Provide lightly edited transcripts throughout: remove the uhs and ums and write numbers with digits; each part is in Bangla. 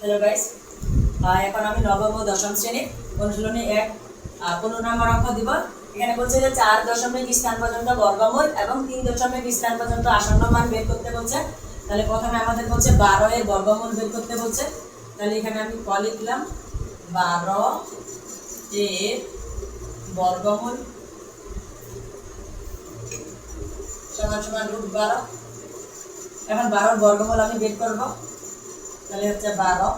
হ্যালো গাইস, এখন আমি নবম ও দশম শ্রেণী অনুশীলনী 1 15 নম্বর অঙ্ক দিব। এখানে বলছে যে 4 স্থান পর্যন্ত বর্গমূল এবং 3 স্থান পর্যন্ত আসন্ন মান বের করতে বলছে। তাহলে প্রথমে আমাদের বলছে 12 এর বর্গমূল বের করতে বলছে। তাহলে এখানে আমি ক লিখলাম 12 এর বর্গমূল সমান সমান √12। এখন 12 এর বর্গমূল আমি বের করব। তাহলে হচ্ছে 12।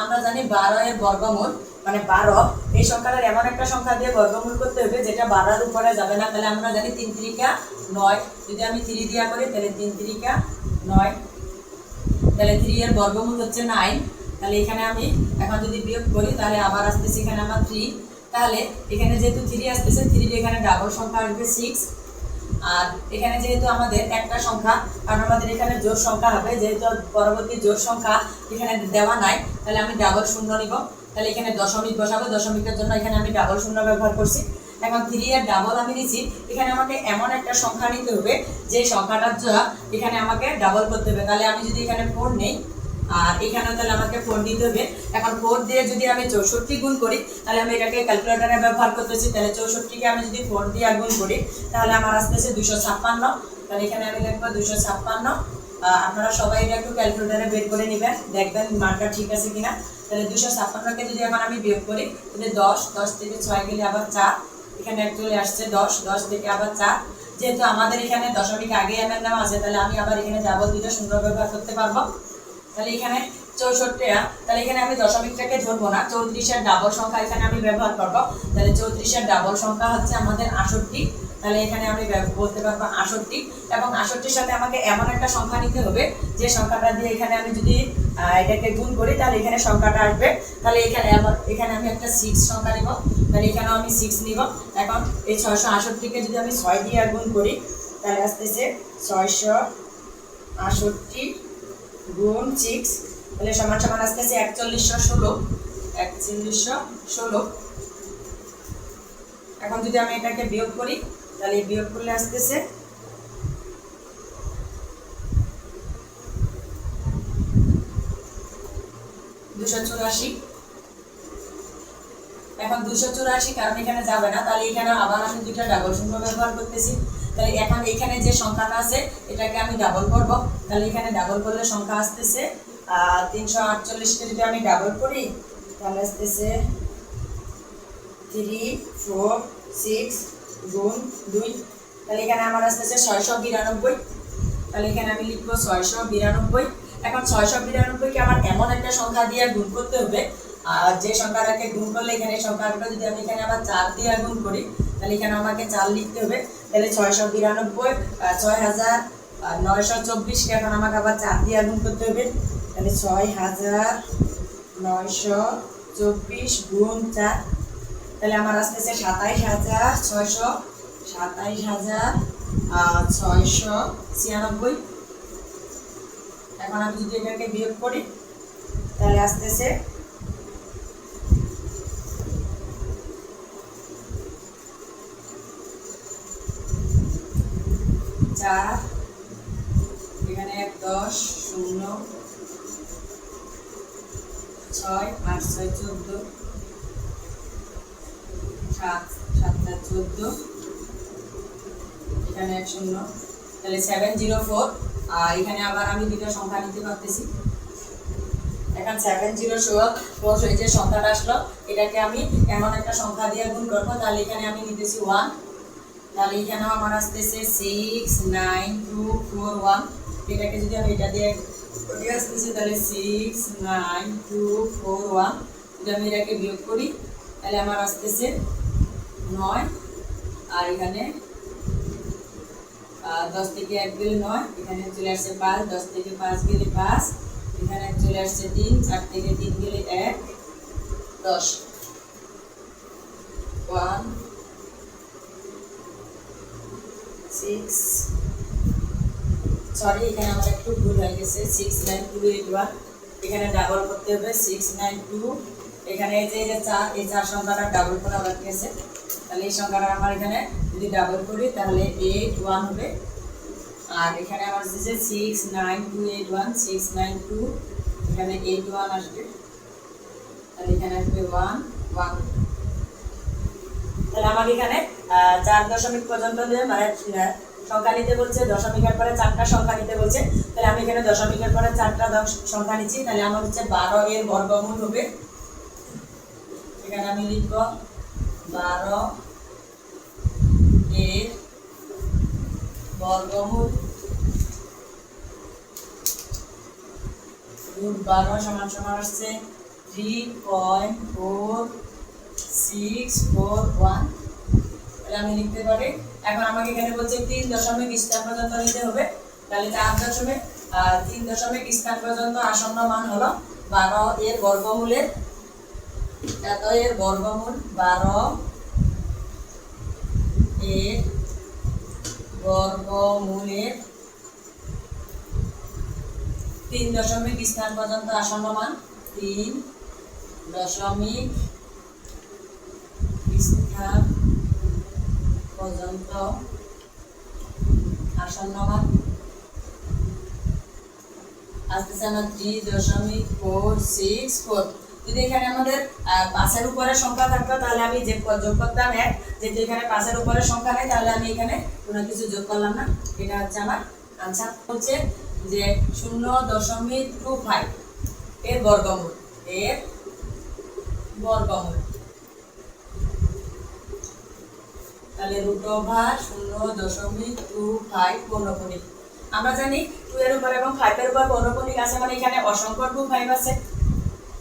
আমরা জানি 12 এর বর্গমূল মানে 12 এই সংখ্যাটার এমন একটা সংখ্যা দিয়ে বর্গমূল করতে হবে যেটা 12 এর উপরে যাবে না। তাহলে আমরা জানি 3 3 9, যদি আমি 3 দিয়া করি তাহলে 3 3 9, তাহলে 3 এর বর্গমূল হচ্ছে 9। তাহলে এখানে আমি এখন যদি বিয়োগ করি তাহলে আবার আসতেছে এখানে আমার 3। তাহলে এখানে যেহেতু 3 আসতেছে 3 এখানে ডাবল সংখ্যা আসবে 6। আর এখানে যেহেতু আমাদের একটা সংখ্যা, কারণ আমাদের এখানে জোড় সংখ্যা হবে, যেহেতু পরবর্তী জোড় সংখ্যা এখানে দেওয়া নাই তাহলে আমি ডাবল শূন্য নিব। তাহলে এখানে দশমিক বসাবো, দশমিকের জন্য এখানে আমি ডাবল শূন্য ব্যবহার করছি। এখন 3 এর ডাবল আমি নিচ্ছি। এখানে আমাকে এমন একটা সংখ্যা নিতে হবে যে সংখ্যাটার এখানে আমাকে ডাবল করতে হবে। তাহলে আমি যদি এখানে 4 নেই আর এখানে তাহলে আমাকে 4 দিতে হবে। এখন 4 দিয়ে যদি আমি 64 গুণ করি তাহলে আমি এটাকে ক্যালকুলেটরে ব্যবহার করতেছি। তাহলে 64 কে আমি যদি 4 দিয়ে গুণ করি তাহলে আমার আসতেছে 256। তাহলে এখানে আমি লিখব 256। আপনারা সবাই এটা একটু ক্যালকুলেটরে বের করে নেবেন, দেখবেন মানটা ঠিক আছে কিনা। তাহলে 256 কে যদি এখন আমি বিয়োগ করি তাহলে 10 থেকে 6 গেলে আবার 4, এখানে চলে আসছে 10 থেকে আবার 4। যেহেতু আমাদের এখানে দশমিক আগে এমএন নাম আছে তাহলে আমি আবার এখানে ডাবল দিতে শূন্য ব্যবহার করতে পারবো। তাহলে এখানে 64, তাহলে এখানে আমি দশমিকটাকে ধরবো না, 34 এর ডাবল সংখ্যা এখানে আমি ব্যবহার করব। তাহলে 34 এর ডাবল সংখ্যা হচ্ছে আমাদের 68। তাহলে এখানে আমি বলতে পারবো 68। এবং 68 সাথে আমাকে এমন একটা সংখ্যা নিতে হবে যে সংখ্যাটা দিয়ে এখানে আমি যদি এটাকে গুণ করি তাহলে এখানে সংখ্যাটা আসবে। তাহলে এখানে আমি একটা 6 সংখ্যা নিব। তাহলে এখানেও আমি 6 নিব। এখন এই 668 কে যদি আমি 6 দিয়ে গুণ করি তাহলে আসতেছে 668 গুণ 6, তাহলে সমান সমান আসতেছে 4116। এখন যদি আমি এটাকে বিয়োগ করি তাহলে বিয়োগ করলে আসতেছে 284। এখন 284 কারণ এখানে যাবে না, তাহলে এখানে আবার আমি দুইটা ডাবল শূন্য ব্যবহার করতেছি। তাহলে এখন এখানে যে সংখ্যাটা আছে এটাকে আমি ডাবল করব। তাহলে এখানে ডাবল করলে সংখ্যা আসতেছে 348 কে যদি আমি ডাবল করি তাহলে আসতেছে 3 4 6 গুণ 2, তাহলে এখানে আমার আসতেছে 692। তাহলে এখানে আমি লিখবো 692। এখন 692 কে আমার এমন একটা সংখ্যা দিয়ে গুণ করতে হবে আর যে সংখ্যাটাকে গুণ করলে এখানে সংখ্যাটা যদি আমি এখানে আবার 4 দিয়ে গুণ করি তাহলে এখানে আমাকে 4 লিখতে হবে। তাহলে 692 6924 কে এখন আমাকে আবার 4 দিয়ে গুণ করতে হবে। তাহলে 6924 গুণ 4, তাহলে আমার আসতেছে 27696। এখন আমি যদি এটাকে বিয়োগ করি তাহলে আসতেছে 4, এখানে 1 10 0 6 8 6 14 7 7 14, এখানে 1 0, তাহলে 704। আর এখানে আবার আমি দুটো সংখ্যা নিতে পারতেছি। এখন 704 এই যে সংখ্যাটা আসলো এটাকে আমি এমন একটা সংখ্যা দিয়ে গুণ করবো। তাহলে এখানে আমি নিতেছি 1। তাহলে এখানেও আমার আসতেছে 69241। এটাকে যদি আমি এটা দিয়ে আসতেছি তাহলে 69241, যদি আমি এটাকে বিয়োগ করি তাহলে আমার আসতেছে 9। আর এখানে 10 থেকে 1 গেলে 9, এখানে চলে আসছে 5, 10 থেকে 5 গেলে 5, এখানে চলে আসছে 3, 4 থেকে 3 গেলে 1 10 1 6, সরি এখানে আমার একটু ভুল হয়ে গেছে, 69281। এখানে ডাবল করতে হবে 692। এখানে এই যে 4, এই 4 সংখ্যাটা ডাবল করা বাকি আছে। তাহলে এই সংখ্যাটা আমার এখানে যদি ডাবল করি তাহলে 81 হবে। আর এখানে আমার হচ্ছে 69281, 692 এখানে 81 আসবে, তাহলে এখানে আসবে 1 1। তাহলে আমাকে এখানে 4 দশমিক পর্যন্ত মানে সংখ্যা নিতে বলছে, দশমিকের পরে 4টা সংখ্যা নিতে বলছে। তাহলে আমি এখানে দশমিকের পরে 4টা সংখ্যা নিচ্ছি। তাহলে আমার হচ্ছে 12 এর বর্গমূল হবে, এখানে আমি লিখব 12 এর বর্গমূল √12 সমান সমান আসছে 3.4641। তাহলে আমি লিখতে পারি। এখন আমাকে এখানে বলছে 3 দশমিক স্থান পর্যন্ত নিতে হবে। তাহলে 3 দশমিক স্থান পর্যন্ত আসন্ন মান হলো 12 এর বর্গমূলের, এত এর বর্গমূল 12 এর বর্গমূলের 3 দশমিক স্থান পর্যন্ত আসন্ন মান, 3 দশমিক স্থান পর্যন্ত আসন্ন মান আসতেছে আমার 3.464। যদি এখানে আমাদের 5-এর উপরে সংখ্যা থাকতো তাহলে আমি যে যোগ করতাম 1, যেহেতু এখানে 5-এর উপরে সংখ্যা নেই তাহলে আমি এখানে কোনো কিছু যোগ করলাম না। এটা হচ্ছে আমার আনসার। হচ্ছে যে 0.25 এর বর্গমূল, এর বর্গমূল, তাহলে √0.25 পৌনঃপুনিক। আমরা জানি 2 এর উপর এবং 5 এর উপর পৌনঃপুনিক আছে, মানে এখানে অসংখ্য 25 আছে।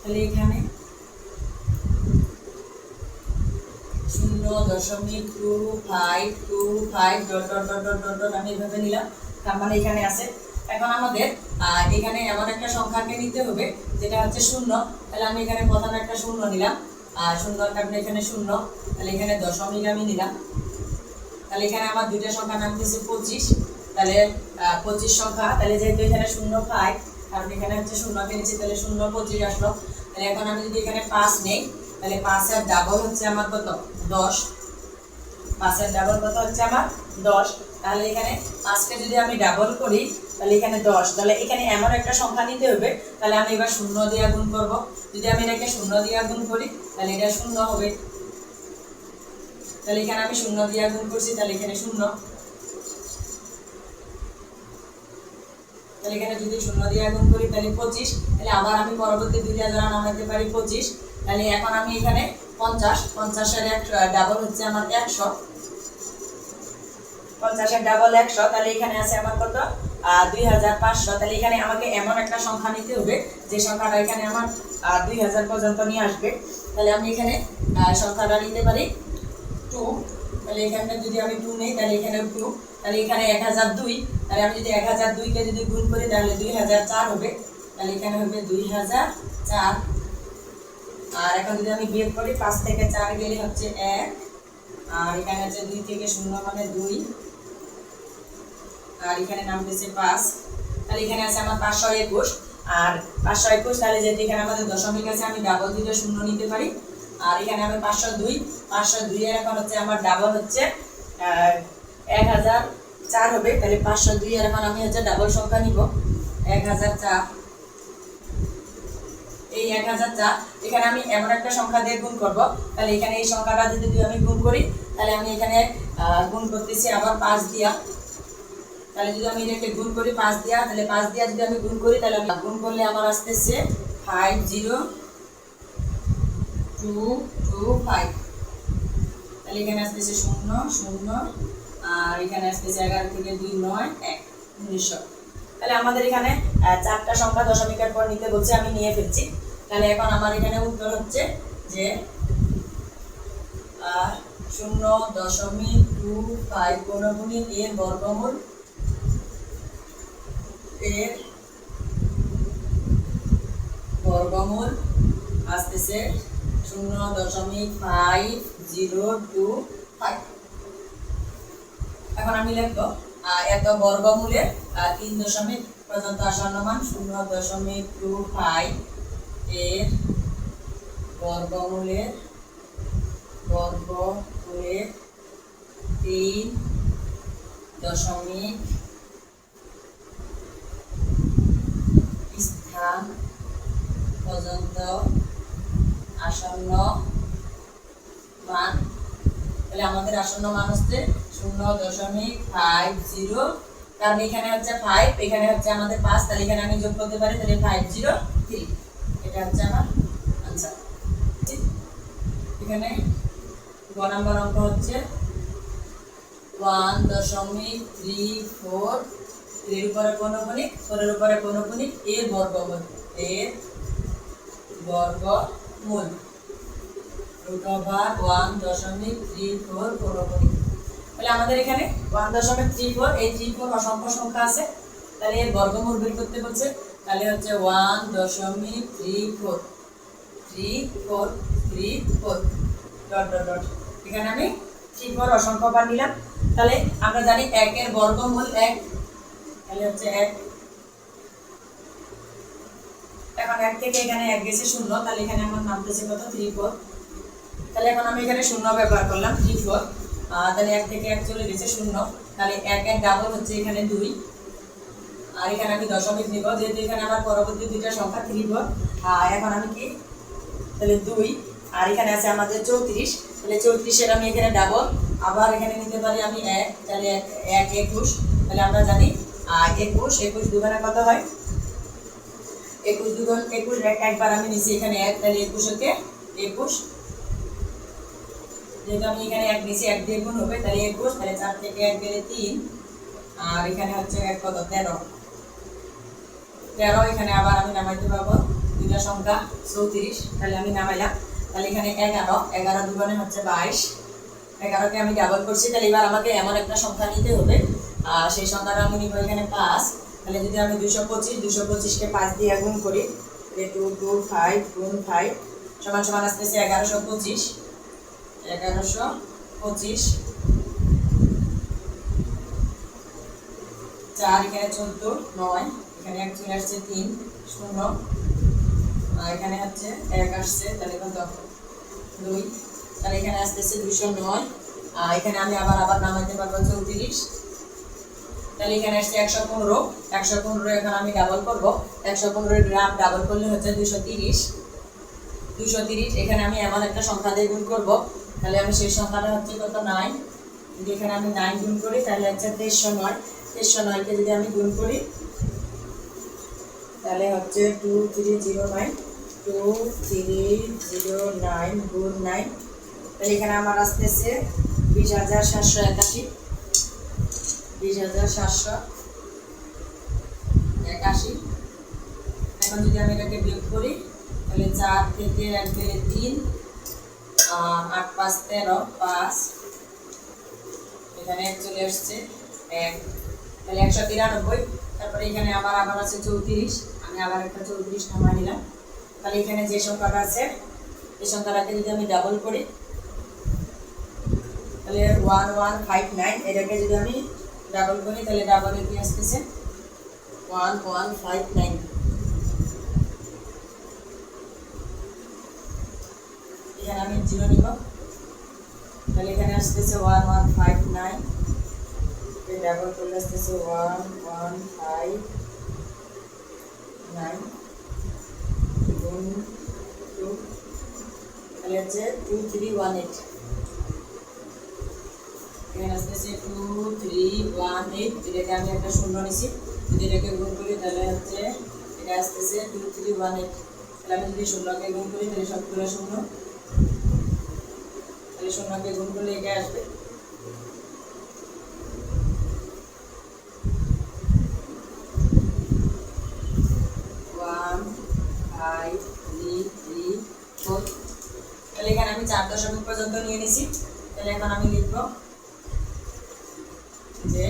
তাহলে এখানে 0.2525 আমি এভাবে নিলাম, তার মানে এখানে আছে। এখন আমাদের এখানে এমন একটা সংখ্যাকে নিতে হবে যেটা হচ্ছে 0। তাহলে আমি এখানে প্রথমে একটা 0 নিলাম, আর 0 কারণে এখানে 0, তাহলে এখানে দশমিক আমি নিলাম। তাহলে এখানে আমার দুইটা সংখ্যা নামতেছে 25। তাহলে 25 সংখ্যা, তাহলে যেহেতু এখানে 0.5 কারণ এখানে হচ্ছে 0 কে নিচ্ছি, তাহলে 0.25 আসলো। তাহলে এখন আমি যদি এখানে 5 নেই তাহলে 5 এর ডাবল হচ্ছে আমার কত? 10। 5 এর ডাবল কত হচ্ছে আমার? 10। তাহলে এখানে 5 কে যদি আমি ডাবল করি তাহলে এখানে 10। তাহলে এখানে এমন একটা সংখ্যা নিতে হবে, তাহলে আমি এবার 0 দিয়ে গুণ করব। যদি আমি এটাকে 0 দিয়ে গুণ করি তাহলে এটা 0 হবে। তাহলে এখানে আমি 0 দিয়ে গুণ করছি, তাহলে এখানে 0। তাহলে এখানে যদি 0 দিয়ে গুণ করি তাহলে 25। তাহলে আবার আমি পরবর্তী দুইটা দ্বারা নামাতে পারি 25। তাহলে এখন আমি এখানে 50, 50 এর ডাবল হচ্ছে আমার 100, 50 এর ডাবল 100। তাহলে এখানে আছে আমার কত? 2500। তাহলে এখানে আমাকে এমন একটা সংখ্যা নিতে হবে যে সংখ্যাটা এখানে আমার 2000 পর্যন্ত নিয়ে আসবে। তাহলে আমি এখানে সংখ্যাটা নিতে পারি 2। তাহলে এখানে যদি আমি 2 নেই তাহলে এখানে 2, তাহলে এখানে 1002। তাহলে আমি যদি 1002 কে যদি গুণ করি তাহলে 2004 হবে। তাহলে এখানে হবে 2004। আর এখন যদি আমি বিয়োগ করি 5 থেকে 4 গেলে হচ্ছে 1, আর এখানে হচ্ছে 2 থেকে 0 মানে 2, আর এখানে নামতেছে 5। তাহলে এখানে আছে আমার 521। আর 521, তাহলে যেহেতু এখানে আমাদের দশমিক আছে আমি ডাবল দিলে 0 নিতে পারি। আর এখানে আমি 502, 502 এর এখন হচ্ছে আমার ডাবল হচ্ছে 1004 হবে। তাহলে 502 এর এখন আমি হচ্ছে ডাবল সংখ্যা নিব 1004। এই 1004 এখানে আমি এমন একটা সংখ্যা দিয়ে গুণ করব, তাহলে এখানে এই সংখ্যাটা যদি আমি গুণ করি তাহলে আমি এখানে গুণ করতেছি আবার 5 দিয়া। তাহলে যদি আমি এটাকে গুণ করি 5 দিয়া, তাহলে 5 দিয়া যদি আমি গুণ করি তাহলে আমি গুণ করলে আমার আসতেছে 50225। তাহলে এখানে আসতেছে 0 0, আর এখানে আসতেছে 11 থেকে 2 9 1 1900। তাহলে আমাদের এখানে 4টা সংখ্যা দশমিকের পর নিতে বলছে, আমি নিয়ে ফেলছি। তাহলে এখন আমার এখানে উত্তর হচ্ছে যে 0.25 পৌনঃপুনিক এর বর্গমূল, এর বর্গমূল আসতেছে 0.5025। এখন আমি লিখব এত বর্গমূলের 3 দশমিক পর্যন্ত আসন্ন মান 0.25 এর বর্গমূলের 3 দশমিক স্থান পর্যন্ত আসন্ন মান, তাহলে আমাদের আসন্ন মান হচ্ছে 0.50, কারণ এখানে হচ্ছে 5, এখানে হচ্ছে আমাদের 5, তাহলে এখানে আমি যোগ করতে পারি, তাহলে 503, এটা হচ্ছে আমার আনসার। এখানে গ নাম্বার অঙ্ক হচ্ছে 1.34, 3 এর উপরে পৌনঃপুনিক, 4 এর উপরে পৌনঃপুনিক, এর বর্গমূল, এর বর্গমূল √1.34 পৌনঃপুনিক। তাহলে আমাদের এখানে 1.34, এই 34 অসংখ্য সংখ্যা আছে, তাহলে এর বর্গমূল বের করতে বলছে, তাহলে হচ্ছে 1.34 ডট ডট ডট, এখানে আমি 34 অসংখ্য বার নিলাম। তাহলে আমরা জানি 1 এর বর্গমূল 1, তাহলে হচ্ছে 1, এখন 1 থেকে এখানে 1 গেছে 0, তাহলে এখানে আমার নামতেছে কত 34, তাহলে এখন আমি এখানে 0 ব্যবহার করলাম 34, তাহলে 1 থেকে 1 চলে গেছে 0, তাহলে 1 এর ডাবল হচ্ছে এখানে 2, আর এখানে আমি দশমিক নিব, যেহেতু এখানে আমার পরবর্তী দুইটা সংখ্যা 34, এখন আমি কি, তাহলে 2, আর এখানে আছে আমাদের 34, তাহলে 34 এর আমি এখানে ডাবল, আবার এখানে নিতে পারি আমি 1, তাহলে 1 21, তাহলে আমরা জানি 21 দুগুণে কত হয়, 21 দুগুণ 21, একবার আমি নিছি এখানে 1, তাহলে 21 কে 21, যেহেতু আমি এখানে 1 নিছি 1 দিয়ে গুণ হবে, তাহলে 21, তাহলে 4 থেকে 1 গেলে 3, আর এখানে হচ্ছে কত 13, এখানে আবার আমি নামাইতে পারবো দুইটা সংখ্যা 34, তাহলে আমি নামাইলাম, তাহলে এখানে 11 দুগুণে হচ্ছে 22, 11 কে আমি ডাবল করছি, তাহলে এবার আমাকে এমন একটা সংখ্যা নিতে হবে, সেই সংখ্যাটা আমি নিব এখানে 5, তাহলে যদি আমি 225 কে 5 দিয়ে গুণ করি, তাহলে 225 গুণ 5 সমান সমান আসতেছে 1125, 4 এখানে 14, 9, এখানে 1 চলে আসছে 3 0, আর এখানে হচ্ছে 1 আসছে, তাহলে কত 2, তাহলে এখানে আসতেছে 209, আর এখানে আমি আবার নামাইতে পারবো 34, তাহলে এখানে আসছে 115, এখন আমি ডাবল করব, 115 গ্রাম ডাবল করলে হচ্ছে 230, এখানে আমি এমন একটা সংখ্যা দিয়ে গুণ করব, তাহলে আমি সেই সংখ্যাটা হচ্ছে কত 9, যদি এখানে আমি 9 গুণ করি, তাহলে হচ্ছে 2309 কে যদি আমি গুণ করি, তাহলে হচ্ছে 2309 গুণ 9, তাহলে এখানে আমার আসতেছে 20,781, এখন যদি আমি এটাকে বিয়োগ করি, তাহলে 4 থেকে 1 গেলে 3, 8 5 13, 5, এখানে 1 চলে আসছে 1, তাহলে 193, তারপরে এখানে আবার আছে 34, আমি আবার একটা 34 নামাই নিলাম, তাহলে এখানে যে সংখ্যাটা আছে এই সংখ্যাটাকে যদি আমি ডাবল করি, তাহলে 1159, এটাকে যদি আমি ডাবল করি, তাহলে ডাবলে কি আসতেছে 1159, এখানে আমি 0 নিব, তাহলে এখানে আসতেছে 1159, ডাবল করলে আসতেছে 1159 গুণ 2, তাহলে হচ্ছে 2318, এখানে আসতেছে 2318, এটাকে আমি একটা শূন্য নিছি, যদি এটাকে গুণ করি তাহলে হচ্ছে এটা আসতেছে 2318, তাহলে আমি যদি শূন্যকে গুণ করি তাহলে সবগুলো শূন্য, তাহলে শূন্যকে গুণ করলে এটা আসবে, তাহলে এখানে আমি 4 দশমিক পর্যন্ত নিয়ে নিছি, তাহলে এখন আমি লিখব যে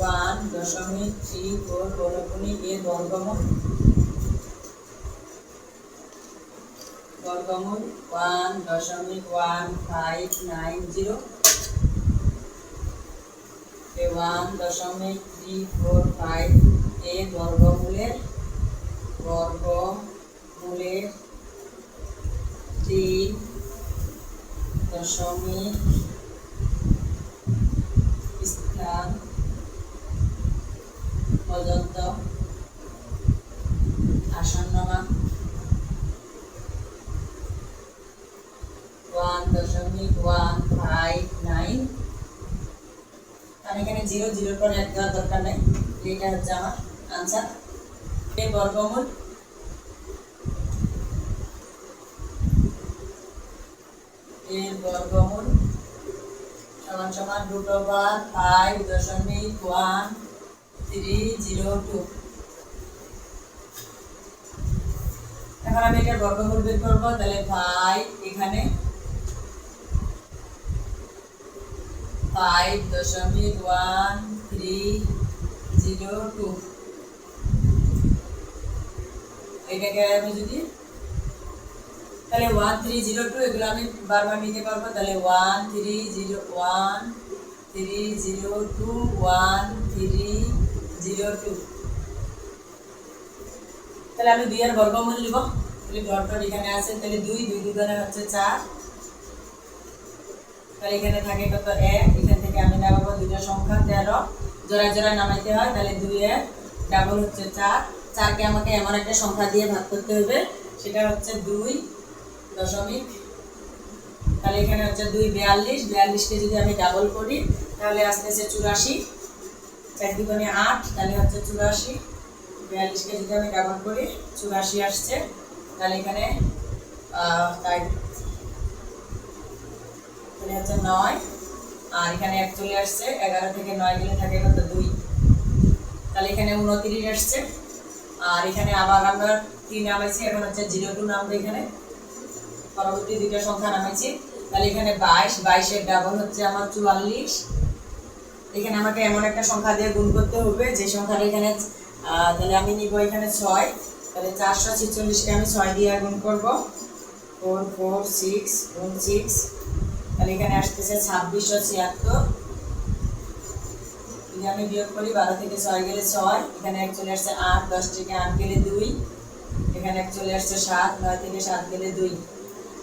1.34 পৌনঃপুনিক এর বর্গমূল 1.1590, 1.345 এর বর্গমূলের 3 দশমিক স্থান পর্যন্ত আসন্ন মান 0.159। কারণ এখানে 0 0 পরে এক দেওয়ার দরকার নেই, এটা হচ্ছে আমার আনসার। এর বর্গমূল সমান সমান √5.1302। এখন আমি এটার বর্গমূল বের করবো, তাহলে 5 এখানে 5.1302। এটাকে আমি যদি তাহলে 1302 এগুলো আমি বারবার নিতে পারবো, তাহলে 1302 তাহলে আমি 2 এর বর্গমূল নিব। তাহলে ডট এখানে আছে, তাহলে 2 2 দুগুণে হচ্ছে 4। তাহলে এখানে থাকে কত 1, এখান থেকে আমি নামাবো দুটো সংখ্যা 13, জোড়ায় জোড়ায় নামাইতে হয়, তাহলে 2 এর ডাবল হচ্ছে 4। 4 কে আমাকে এমন একটা সংখ্যা দিয়ে ভাগ করতে হবে, সেটা হচ্ছে 2 দশমিক। তাহলে এখানে হচ্ছে 2 42, 42 কে যদি আমি ডাবল করি তাহলে আসতেছে 84, 4 দুগুণে 8, তাহলে হচ্ছে 84। 42 কে যদি আমি ডাবল করি 84 আসছে। তাহলে এখানে তাহলে হচ্ছে 9, আর এখানে 1 চলে আসছে, 11 থেকে 9 গেলে থাকে কত 2, তাহলে এখানে 29 আসছে। আর এখানে আবার আমরা 3 নামাইছি, এখন হচ্ছে 02 নামবে এখানে, পরবর্তী দুটো সংখ্যা নামাইছি। তাহলে এখানে 22, 22 এর ডাবল হচ্ছে আমার 44। এখানে আমাকে এমন একটা সংখ্যা দিয়ে গুণ করতে হবে যে সংখ্যাটা এখানে, তাহলে আমি নিব এখানে 6, তাহলে 446 কে আমি 6 দিয়ে গুণ করব, 4 4 6 গুণ 6, তাহলে এখানে আসতেছে 2676। যদি আমি বিয়োগ করি 12 থেকে 6 গেলে 6, এখানে 1 চলে আসছে 8, 10 থেকে 8 গেলে 2, এখানে 1 চলে আসছে 7, 9 থেকে 7 গেলে 2,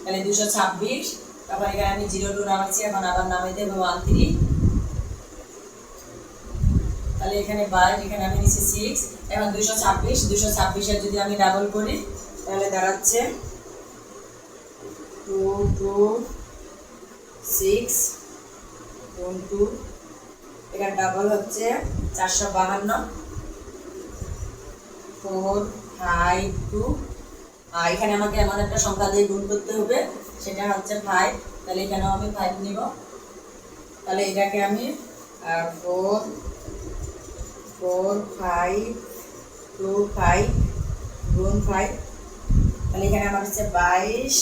তাহলে 226। তারপর এখানে আমি 02 নামাইছি, এখন আবার নামাইতে হবে 13। তাহলে এখানে 22, এখানে আমি নিচ্ছি 6, এখন 226 এর যদি আমি ডাবল করি তাহলে দাঁড়াচ্ছে 226 গুণ 2, এখানে ডাবল হচ্ছে 452, 452। আর এখানে আমাকে এমন একটা সংখ্যা দিয়ে গুণ করতে হবে, সেটা হচ্ছে 5, তাহলে এখানেও আমি 5 নিব। তাহলে এটাকে আমি 4 4 5 2 5 গুণ 5, তাহলে এখানে আমার হচ্ছে 22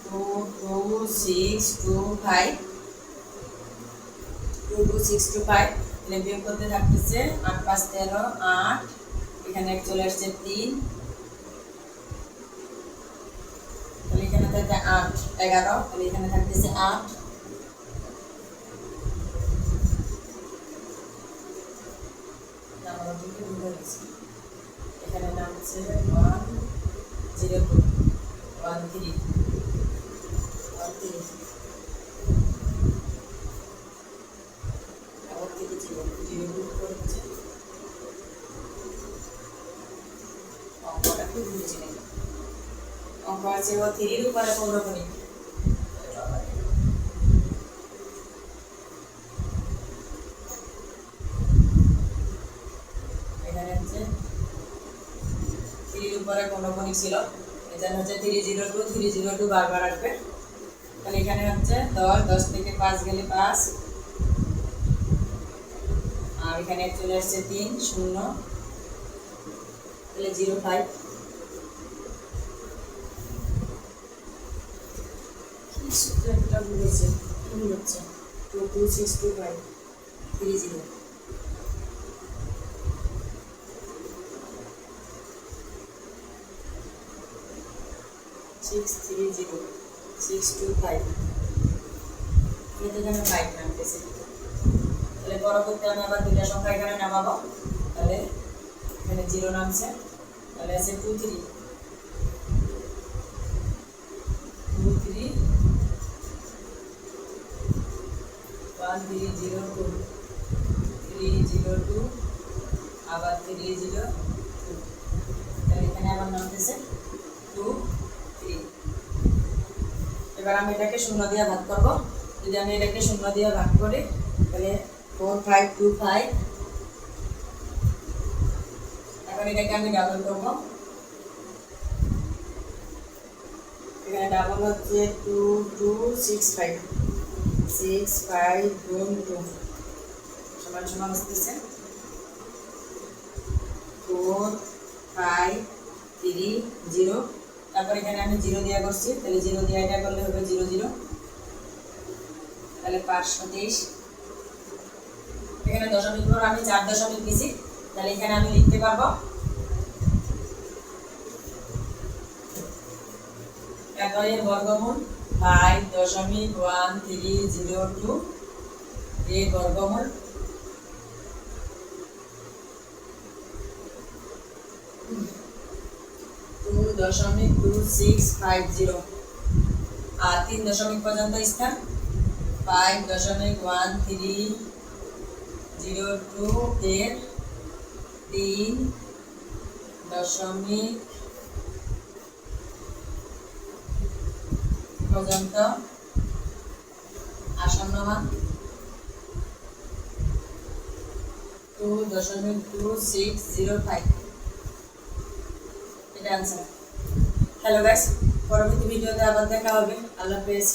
2 2 6 2 5 2 2 6 2 5। তাহলে বিয়োগ করতে থাকতেছে 8 5 13 8, এখানে 1 চলে আসছে 3, তাহলে এখানে থাকে 8 11, তাহলে এখানে থাকতেছে 8। এখানে নামছে 102 13 অঙ্ক আছে 3 এর উপরে পৌরকণিক। এখানে হচ্ছে 3 এর উপরে পৌরকণিক ছিল, এখানে হচ্ছে 302 বারবার আসবে। তাহলে এখানে হচ্ছে 10 থেকে 5 গেলে 5, আর এখানে চলে আসছে 3 0, তাহলে 05। সূত্রটা বুঝেছে কি হচ্ছে 22625 30 630 625, এটা এখানে 5 নামতেছে। তাহলে পরবর্তী আমি আবার দুইটা সংখ্যা এখানে নামাবো, তাহলে এখানে 0 নামছে, তাহলে আছে 23 1302 302 আবার 302, তাহলে এখানে আবার নামতেছে 2 3। এবার আমি এটাকে 0 দিয়ে ভাগ করব। যদি আমি এটাকে 0 দিয়ে ভাগ করি তাহলে 4525। এখন এটাকে আমি ডাবল করব। এখানে ডাবল হচ্ছে 2265, 65 গুণ 2 সমান সমান আসতেছে 4530। তারপর এখানে আমি 0 দিয়ে করছি, তাহলে 0 দিয়ে এটা করলে হবে 00, তাহলে 523। এখানে দশমিক পর আমি 4 দশমিক দিছি, তাহলে এখানে আমি লিখতে পারবো 11 এর বর্গমূল 5.1302 এর বর্গমূল 2.2650 আর 3 দশমিক পর্যন্ত স্থান 5.1302 এর 3 দশমিক পর্যন্ত আসন্ন মান 2.2605। এটা आंसर। হ্যালো গাইস, পরবর্তী ভিডিওতে আবার দেখা হবে। আল্লাহ হাফেজ।